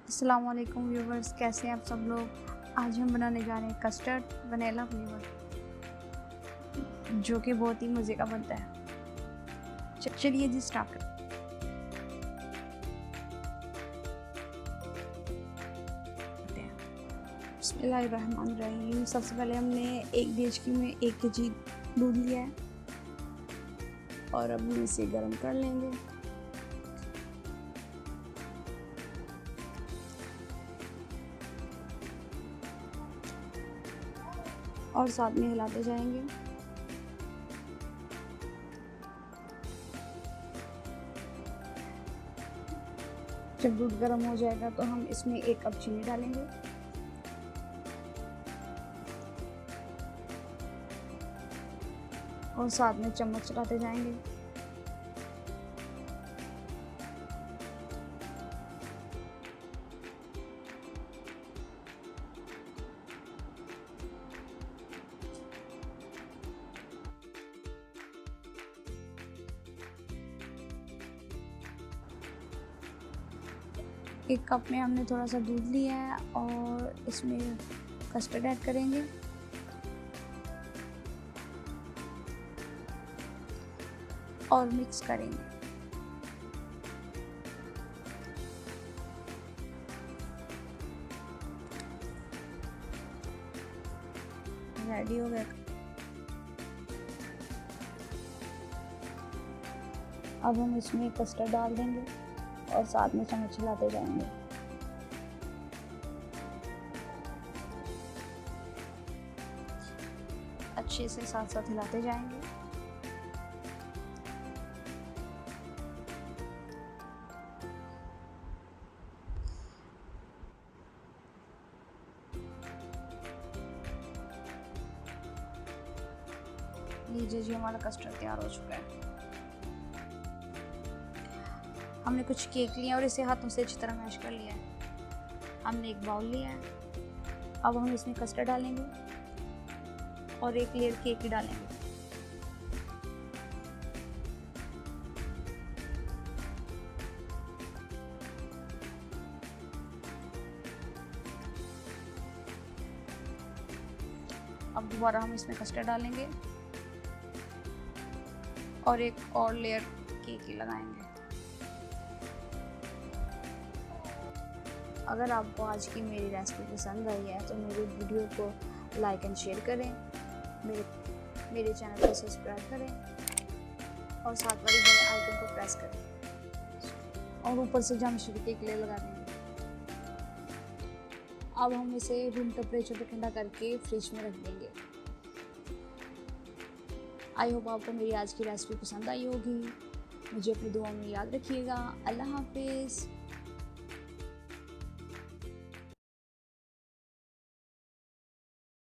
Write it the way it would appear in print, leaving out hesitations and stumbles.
अस्सलाम वालेकुम व्यूवर्स, कैसे हैं आप सब लोग। आज हम बनाने जा रहे हैं कस्टर्ड वनीला फ्लेवर, जो कि बहुत ही मज़े का बनता है। चलिए जी स्टार्ट करते हैं। बिस्मिल्लाहिर्रहमानिर्रहीम। सबसे पहले हमने एक डेजकी में 1 केजी दूध लिया है और अब हम इसे गर्म कर लेंगे। और साथ में हिलाते जाएंगे। जब दूध गर्म हो जाएगा तो हम इसमें 1 कप चीनी डालेंगे और साथ में चम्मच चलाते जाएंगे। एक कप में हमने थोड़ा सा दूध लिया है और इसमें कस्टर्ड ऐड करेंगे और मिक्स करेंगे। रेडी हो गया। अब हम इसमें कस्टर्ड डाल देंगे और साथ में चम्मच हिलाते जाएंगे। अच्छे से साथ साथ हिलाते जाएंगे। लीजिए जी, हमारा कस्टर्ड तैयार हो चुका है। हमने कुछ केक लिया और इसे हाथों से अच्छी तरह मैश कर लिया है। हमने एक बाउल लिया है। अब हम इसमें कस्टर्ड डालेंगे और 1 लेयर केक की डालेंगे। अब दोबारा हम इसमें कस्टर्ड डालेंगे और 1 और लेयर केक की लगाएंगे। अगर आपको आज की मेरी रेसिपी पसंद आई है तो मेरी वीडियो को लाइक एंड शेयर करें, मेरे चैनल को सब्सक्राइब करें और साथ वाली बेल आइकन को प्रेस करें और ऊपर से जामशरी केक ले लगा देंगे। अब हम इसे रूम टेम्परेचर पर ठंडा करके फ्रिज में रख देंगे। आई होप आपको मेरी आज की रेसिपी पसंद आई होगी। मुझे अपनी दुआओं में याद रखिएगा। अल्लाह हाफिज़।